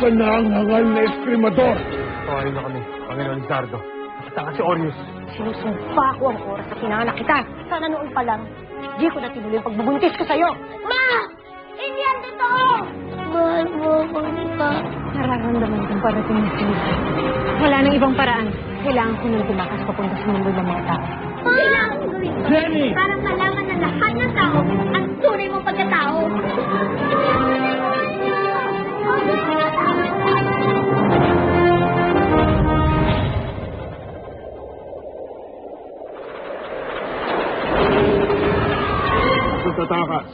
ka na ang hangal na eskrimador. Tawarin na kami, Panginoon Lizardo. Nakatanga si Orius. Sinusumpa ko ang oras na pinanganak kita. Sana noon pa lang, di ko na tinuloy ang pagbubuntis ko sa'yo. Ma! Hindi yan totoo! Mahal mo ako, Nika. Nararamdaman kong parating na sila. Wala nang ibang paraan. Kailangan ko nang tumakas papunta sa mundo ng mga tao. Kailangan ko gawin ito Jenny! para malaman ng lahat ng tao ang tunay mong pagkatao. Tatakas.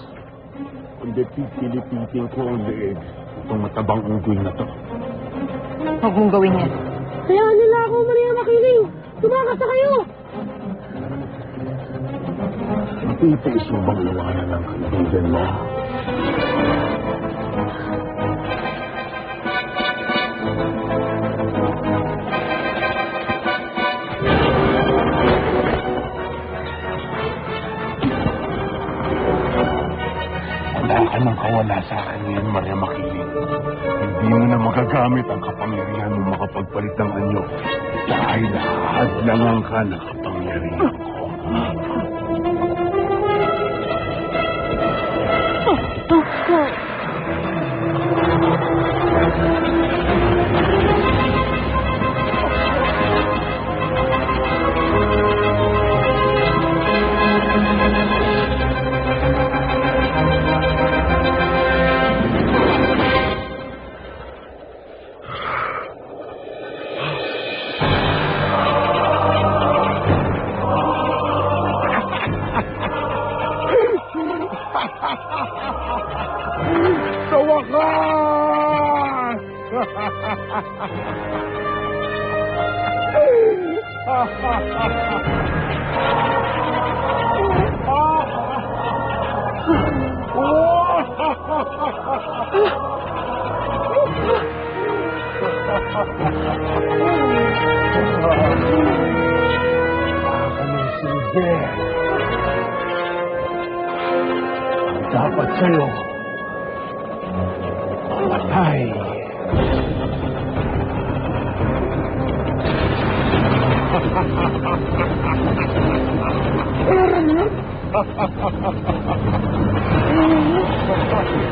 Hindi pipilipitin ko ang leeg. Itong matabang unggoy na to. Huwag mong gawin yan. Kaya nila ako, Maria Makiling. Tumakas na kayo! Matitiis mo bang iwanan ng kaibigan mo? Wala ka nang kawala sa akin ngayon, Maria Makiling. Hindi mo na magagamit ang kapangyarihan mo makapagpalit ng anyo dahil hadlangan ka ng kapangyarihan ko. Sa wakas! Akanong silbi. Dapat sa'yo mamatay.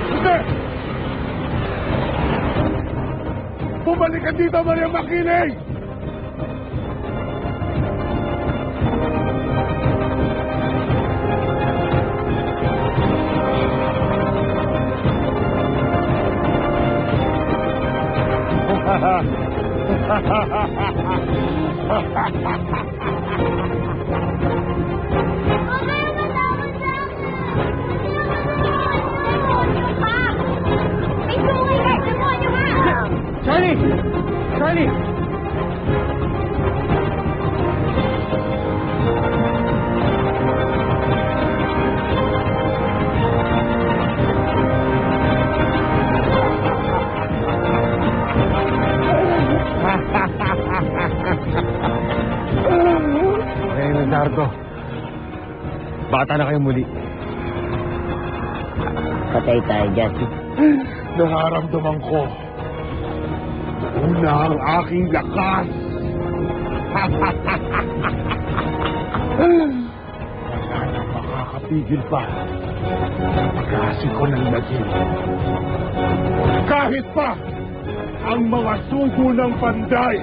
Hindi! Bumalik ka dito, Maria Makiling! Charlie! Charlie! Hey, Lizardo. Bata na kayo muli. Patay tayo dyan. Nararamdaman ko. Una ang aking lakas. Wala na makakapigil pa. Pag-asin ko ng lagim. Kahit pa ang mga sugo ng panday.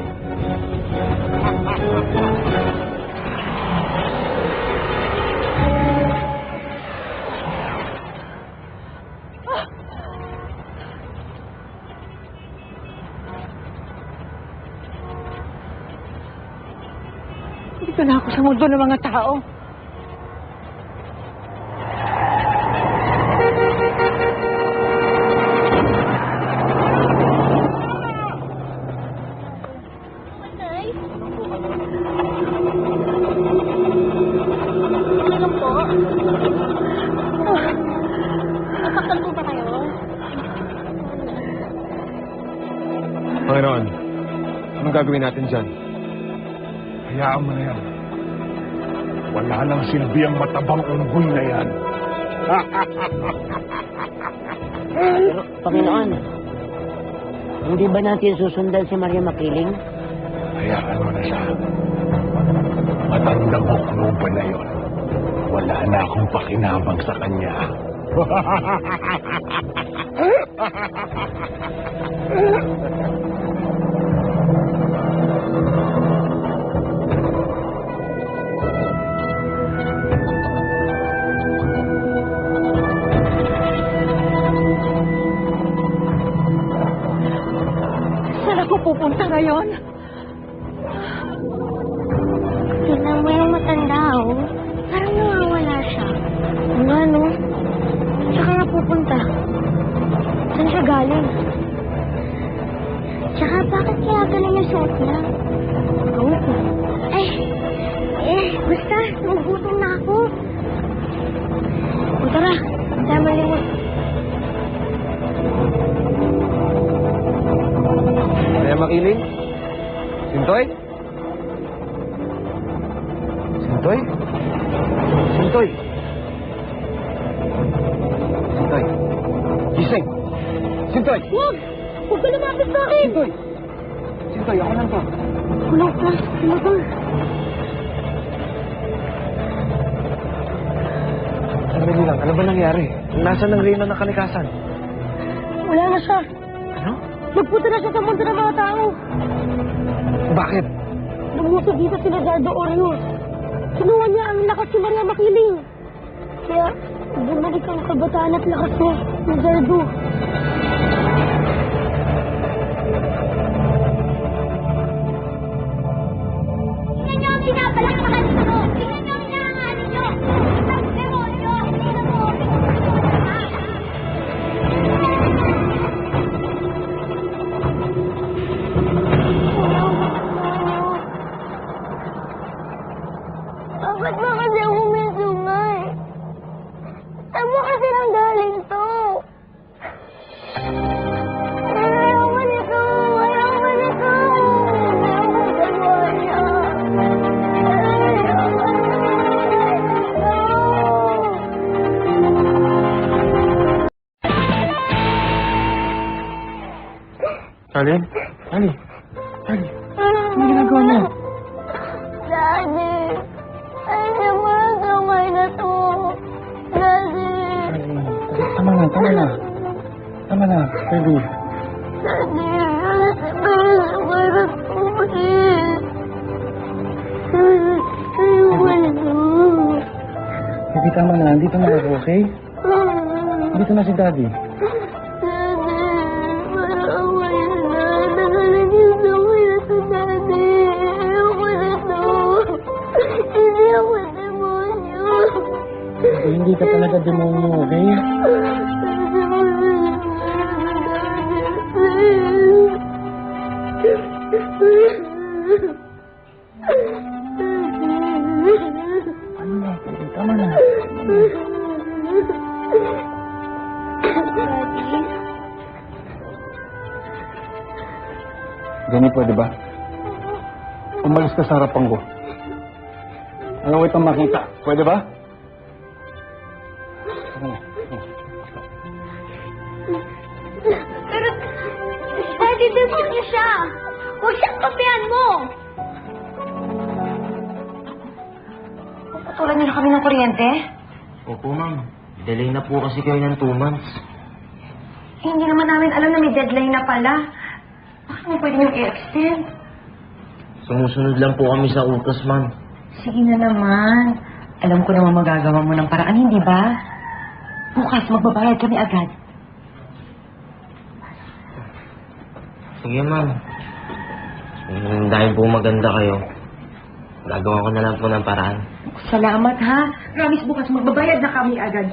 Dito na ako sa mundo ng mga tao. Tay? Ano po? Nasaktan po ba kayo? Panginoon, anong gagawin natin dyan? Hayaan mo na yan. Wala nang silbi ang matabang unggoy na yan. Pero, Panginoon, Hindi ba natin susundan si Maria Makiling? Hayaan mo na siya. Matandang hukno ba na yun? Wala na akong pakinabang sa kanya. Saan ako pupunta ngayon? Tingnan mo yung matanda, oh. Parang nawawala siya. Nga, no? Saan ka nga pupunta? Saan siya galing? Tsaka bakit kaya ganun yung suot niya? Oo. Basta, nagugutom na ako. O tara, tayo malimot. Maria Makiling? Sintoy? Sintoy? Sintoy? Sintoy? Gising! Sintoy! Huwag! Huwag ka lumapit sa akin! Sintoy! Sintoy, ako lang to. Kulong ka! Ano ba? Sandali lang, ano ba nangyari? Nasaan ang reyna ng kalikasan? Wala na siya. Ano? Nagpunta na siya sa mundo ng mga tao. Bakit? Lumusog dito sila Dardo Orios. Kinuha niya ang lakas ni Maria Makiling. Kaya, bumalik ang kabataan at lakas niya ni Dardo. Tingnan niyo ang pinapalakpakan ko. Tingnan niyo ang hinahangaan niyo. Ang demonyo. Tingnan mo. Bakit ba kasi ako may sungay? Saan mo kasi nang galing to? Ayaw mo nito! Ayaw mo nito! Ayaw mo gagawa niya! Ayaw mo Alin? Ali? Ali? Ano ginagawa niya? Daddy! Ayaw mo ang sungay na to! Daddy! Tama na, tama na. Tama na, baby. Daddy! Alas ba ang sungay na to? Ayaw mo nito! Baby, tama na. Andito na ako, okay? Andito na si Daddy. Hindi ka talaga demonyo, okay? Ano na, baby? Tama na. Jenny, pwede ba? Umalis ka sa harapan ko. Ayaw kitang makita. Pwede ba? Pero, Daddy, demonyo siya. Huwag siyang kapihan mo. Patulan niyo na kami ng kuryente? Opo, ma'am. Delay na po kasi kayo ng 2 months. Hindi naman namin alam na may deadline na pala. Bakit mo pwede niyong i-extend? Sumusunod lang po kami sa utos, ma'am. Sige na naman. Alam ko naman magagawa mo ng paraan, hindi ba? Bukas, magbabayad kami agad. Sige, ma'am. Dahil po maganda kayo, gagawa ko na lang po ng paraan. Salamat, ha? Promise, bukas magbabayad na kami agad.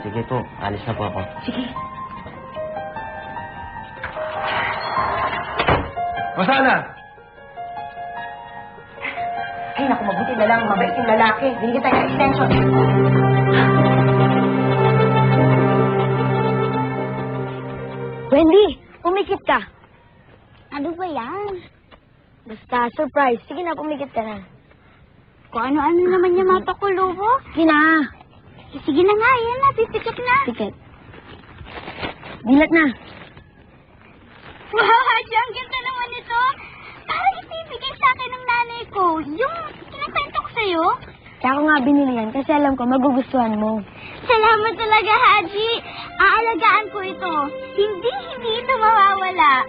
Sige po, alis na po ako. Sige. Masana! Ay, naku, mabuti na lang. Mabait yung lalaki. Binigyan tayo ng extension. Wendy, pumikit ka. Ano ba yan? Basta, surprise. Sige na, pumikit ka na. Kung ano-ano naman yung mapakulo ko. Sige na. Sige na nga, yan na. Pipikit na. Pikit. Dilat na. Wow! nga binili yan kasi alam ko magugustuhan mo. Salamat talaga, Haji. Aalagaan ko ito. Hindi ito mawawala.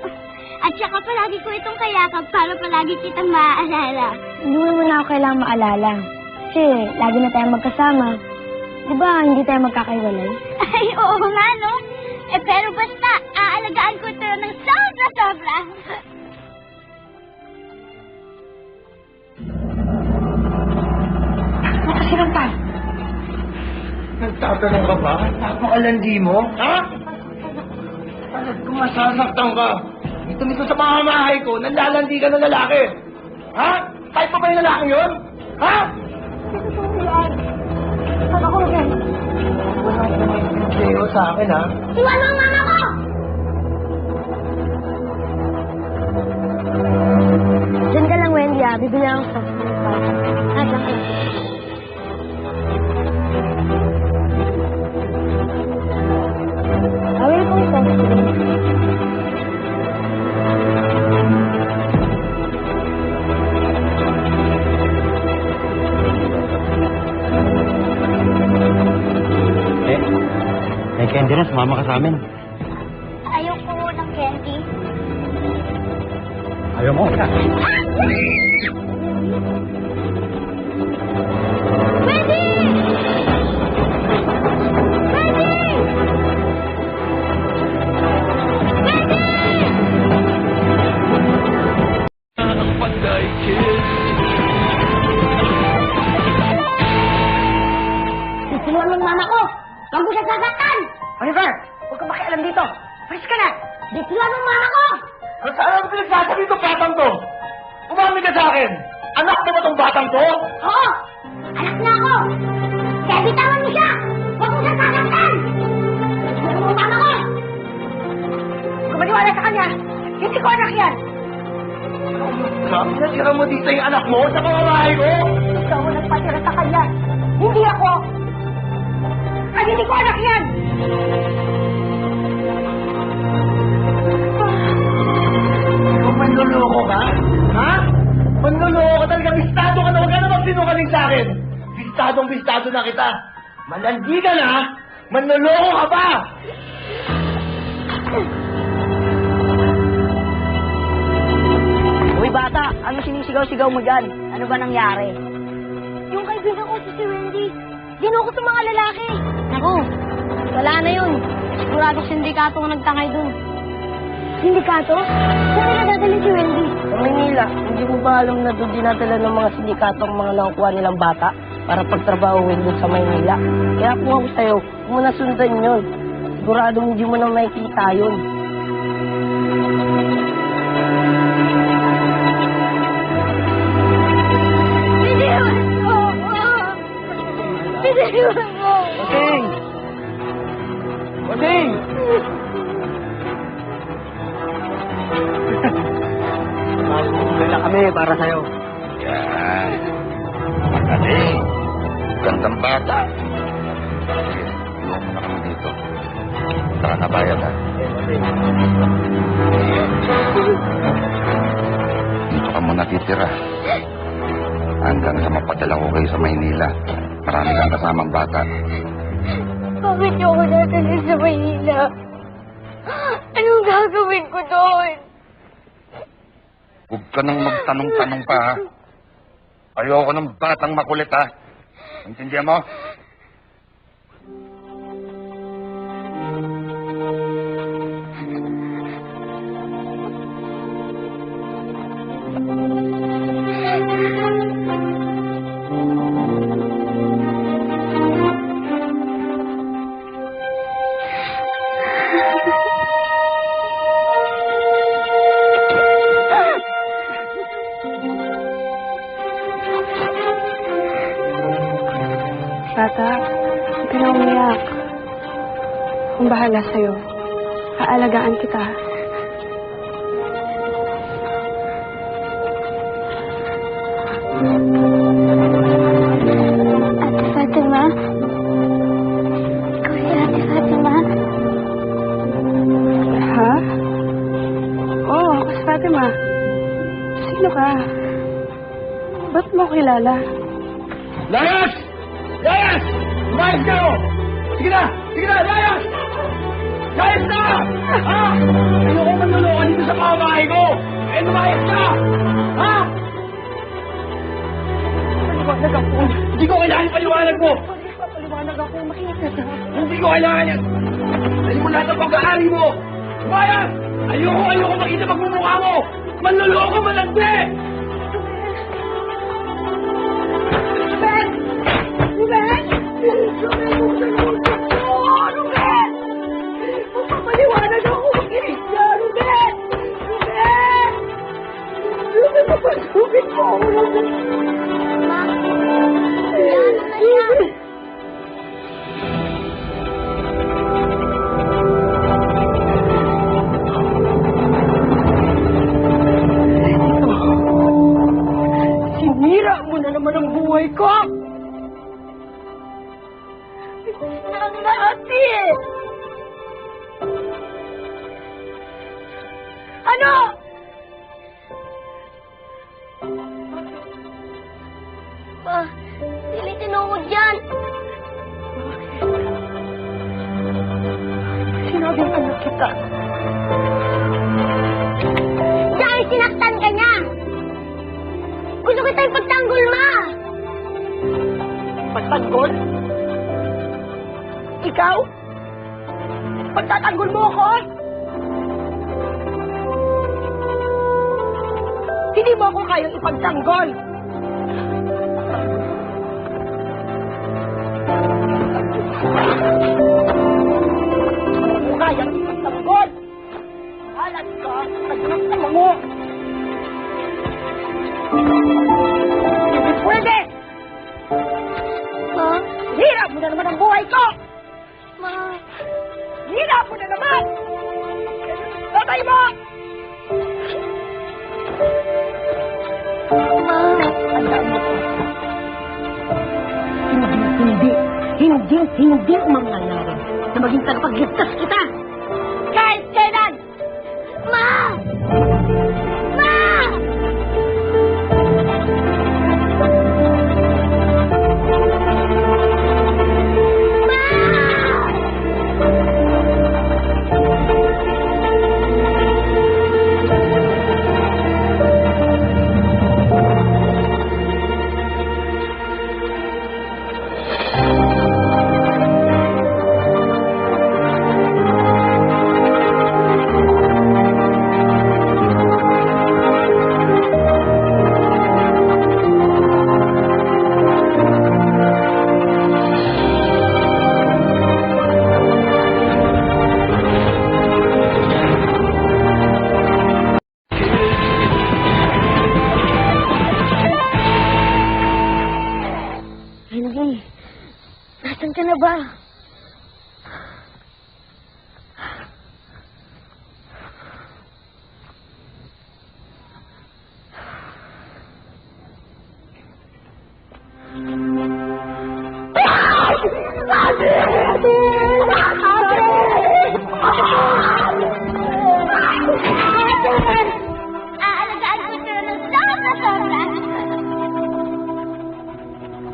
At saka palagi ko itong kayakap para palagi kitang maaalala. Hindi mo na ako kailangang maalala. Kasi lagi na tayong magkasama. Di ba hindi tayo magkakaiwalay? Ay, oo nga, no? Pero basta, aalagaan ko ito ng sobra-sobra. Nakasirampal. Nagtatanong ka ba? Napakalandi mo? Ha? Kung masasaktan ka, dito mismo sa pamamahay ko, nanlalandi ka ng lalaki. Ha? Kahit pa ba yung lalaki yun? Ha? Saan ako rin? Wala ka naman yung sa akin, ha? Iwan mo ang mama ko! Diyan ka lang, Wendy, ah. Bibili ako sa soft drink pa. Ah, diyan ka lang. Awil ko yung soft drink. May candy na, sumama ka sa amin. Ayoko ng candy. Ayaw mo. Sinuwan mo ang mama ko! Huwag mo siya sasaktan! Oliver! Huwag kang makialam dito! Paris ka na! Sinuwan mo ang mama ko! Saan ang pinagsasabi itong batang to? Umami ka sa akin! Anak mo ba itong batang to? Oo! Anak na ako! Kaya bitawan mo siya! Huwag mo siya sasaktan! Sinuwan mo ang mama ko! Huwag kang maniwala sa kanya! Hindi ko anak yan! Sabi na tira mo dito yung anak mo sa pamamahay ko? Ikaw ang nagpatira sa kanya! Hindi ako! At hindi ko anak yan! Ikaw manluloko ka? Ha? Manluloko ka talaga? Bistado ka na, huwag ka na magsinungaling sa akin! Bistado na kita! Malandi ka na! Manluloko ka pa! Uy, bata! Ano sinisigaw-sigaw mo dyan? Ano ba nangyari? Yung kaibigan ko si Wendy, ginuko sa mga lalaki. Naku, wala na yun. Sigurado sindikato ang nagtangay dun. Sindikato? Saan nila dadalhin si Wendy? Sa Maynila, hindi mo ba alam na doon dinadala ng mga sindikato ang mga nakukuha nilang bata para pagtrabahuin doon sa Maynila? Kaya kung ako sa'yo, huwag mo na sundan yun. Siguradong hindi mo na makikita yun. Biniwan mo ako! Biniwan mo! Bossing! Bossing! Magpupulay lang kami para sa'yo. Yan. Magaling. Gandang bata. Iwan mo na kami dito. Saka nabayad, ha? Dito ka muna titira. Hanggang sa mapadala ko kayo sa Maynila. Marami kang kasamang bata. Bakit niyo ako dadalhin sa Maynila? Anong gagawin ko doon? Huwag ka nang magtanong-tanong pa, ha? Ayoko ng batang makulit, ha? Intindihan mo? Bata, huwag ka na umiyak. Kung bahala sa'yo, aalagaan kita. Ate Fatima? Ikaw si Ate Fatima? Ha? Oo, ako si Fatima. Sino ka? Ba't mo kilala? Layas! Layas! Umayos kayo! Sige na! Sige na! Layas! Layas na! Ha? Ayoko manluloko dito sa pamamahay ko! Eh, lumayas ka! Ha? Paliwanag ako. Hindi ko kailangan yung paliwanag mo! Paliwanag ako. Makinig ka. Hindi ko kailangan yan! Dali mo lahat ang pag-aari mo! Umayas! Ayoko makita pagmumukha mo! Manluloko, malandi! Ruben! Ruben! Ruben! Ruben! Magpapaliwanag ako. Makinig ka, Ruben! Ruben! Ruben, papasugin mo ako, Ruben! Ma, yan na yan. Sinira mo na naman ang buhay ko! Ang natin! Ano? Ma, hindi tinuod yan. Sinabing anak kita. Dahil sinaktan ka niya. Gusto kita ipagtanggol, Ma. Pagtanggol? Ikaw? Pagtatanggol mo ako? Hindi mo ako kayang ipagtanggol. Hindi mo kayang ipagtanggol. Halat ka sa nagtama mo. Hindi pwede! Ma, Hirap mo na naman ang buhay ko! Ma, Hirap mo na naman! Patay mo! Ma. Tandaan mo ko. Hindi mangyayari na maging tagapagligtas kita! Kahit kailan! Ma! Ma! Henry, nasan ka na ba? Aalagaan ko sila ng sobra-sobra.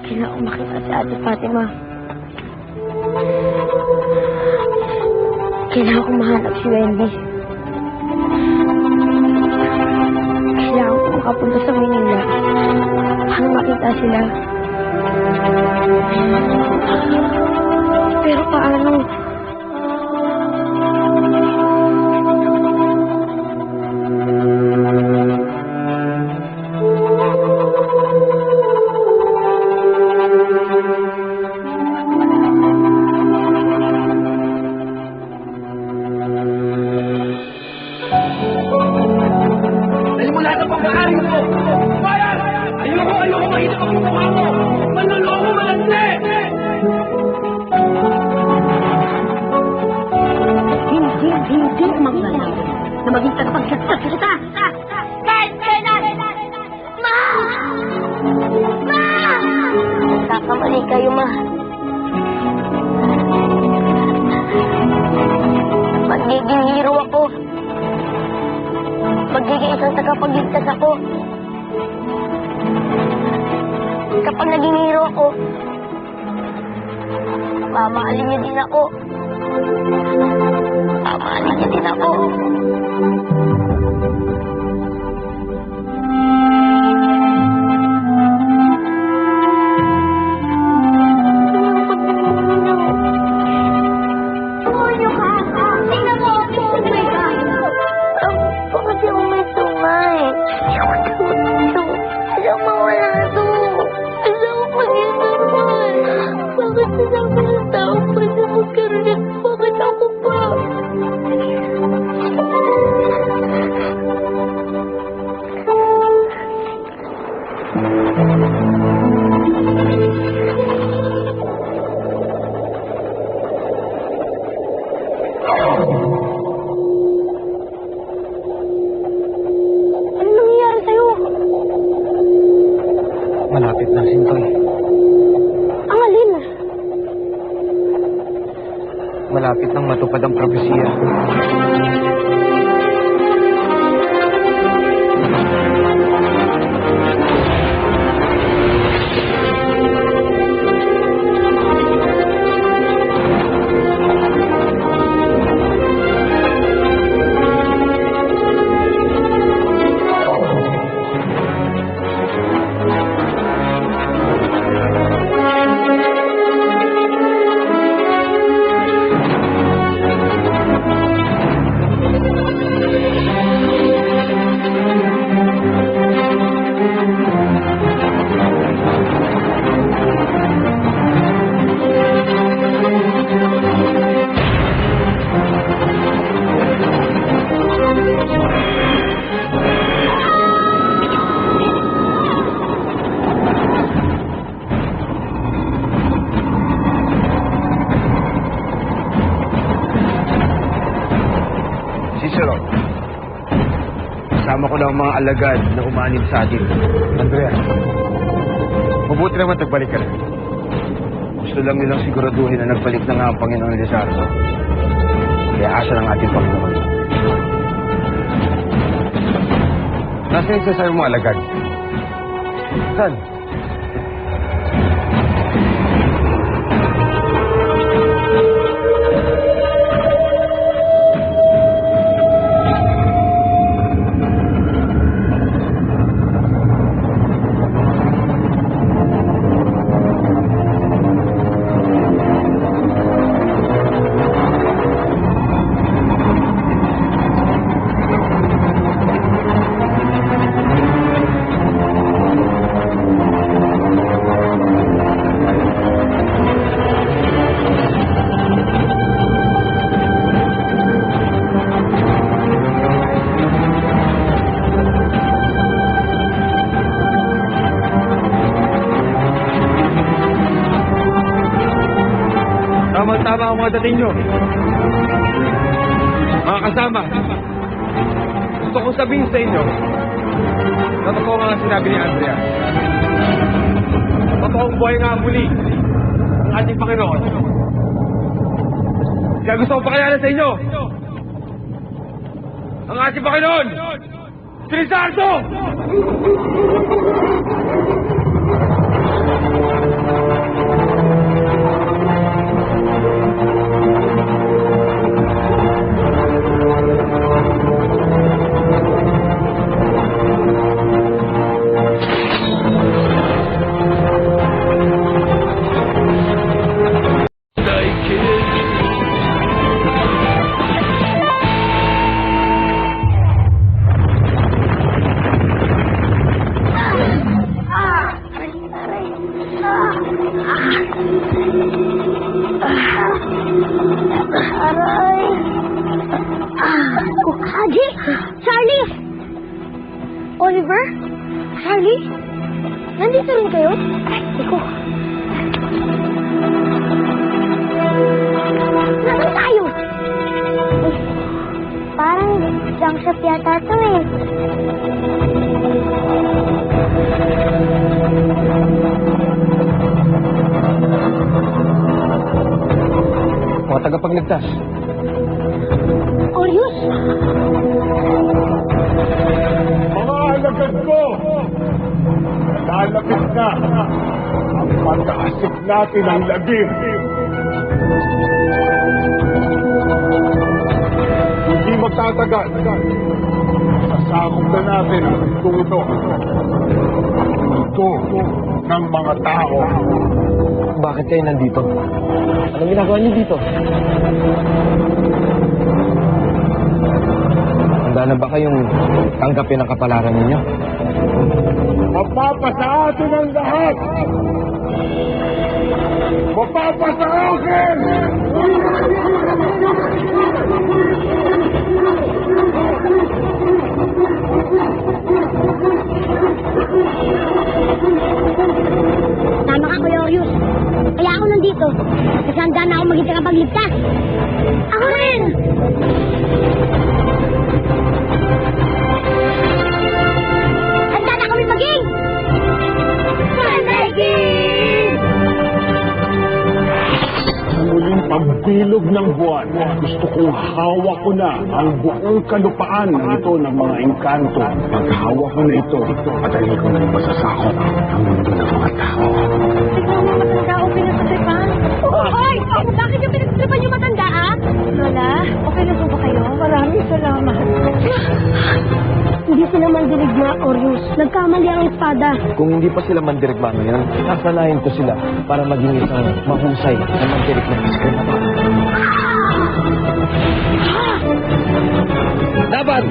Kailangan ko makita si Ate Fatima. Kailangan ko mahanap si Wendy. Kailangan ko makapunta sa Manila para makita sila. Pero paano? Dali mo lahat ang pag-aari mo! Umayas! Ayoko makita pagmumukha mo! Manluloko, malandi! Hindi mangyayari na maging tagapagligtas kita. Kahit kailan! Ma! Ma! Nagkakamali kayo, Ma. Magiging hero ako. Magiging isang tagapagligtas ako. Kapag naging hero ako, Mamahalin niyo din ako. Mamahalin niyo din ako. Tulyo ka. Tingnan mo, tumay ka. Bakit ako may tumay? Ayaw mawala to. Ayaw maging normal. Bakit sinabi ng tao pwede magkaroon? Bakit ako pa? Ano nangyayari sa'yo? Malapit na, Sintoy. Ang alin? Malapit nang matupad ang propesiya. Cicero, kasama ko lang ang mga alagad na umanib sa atin. Andrea, Mabuti naman nagbalik ka na. Gusto lang nilang siguraduhin na nagbalik na nga ang Panginoon Lizardo. Kaya asa ng ating Panginoon. Nasaan yung sasabi mo alagad? Saan? Tama ang mga dating nyo. Mga kasama, gusto kong sabihin sa inyo na totoo nga ang sinabi ni Andrea. Totoong buhay nga muli ang ating Panginoon. Kaya gusto kong pakilala sa inyo ang ating Panginoon, si Lizardo! Aray! Haji! Charlie! Oliver? Charlie? Nandito rin kayo? Ay, iko. Nasaan tayo? Parang junk shop yata to eh. mga tagapagligtas. Orius! Mga alagad ko! Lalapit na ang pagkaasip natin ang lagim. magtatagal. Sasakop na natin ang mundong ito. Mundo ng mga tao. Bakit kayo nandito? Anong ginagawa niyo dito? Handa na ba kayong tanggapin ang kapalaran ninyo? Mapapasa atin ang lahat! Mapapasa akin! Tama ka, Kuya Orius. Kaya ako nandito. Kasi handa na ako maging tagapagligtas. Ako rin! Handa na kami maging! Maging! Sa muling pagbilog ng buwan, gusto kong hawak ko na ang buong kalupaan ng ito ng mga engkanto. Pag hawak ko na ito, patayin ko na masasakop ang mundo ng mga tao. Ikaw mga matanda o pinagsatripan? Hoy! Bakit yung pinagsatripan yung matanda, ah? Lola, okay na po ba kayo? Maraming salamat. Hindi sila mandirigma, Orius. Nagkamali ang espada. Kung hindi pa sila mandirigma ngayon, sasanayin ko sila para maging isang mahusay na mandirig ng iskrim. Dapat!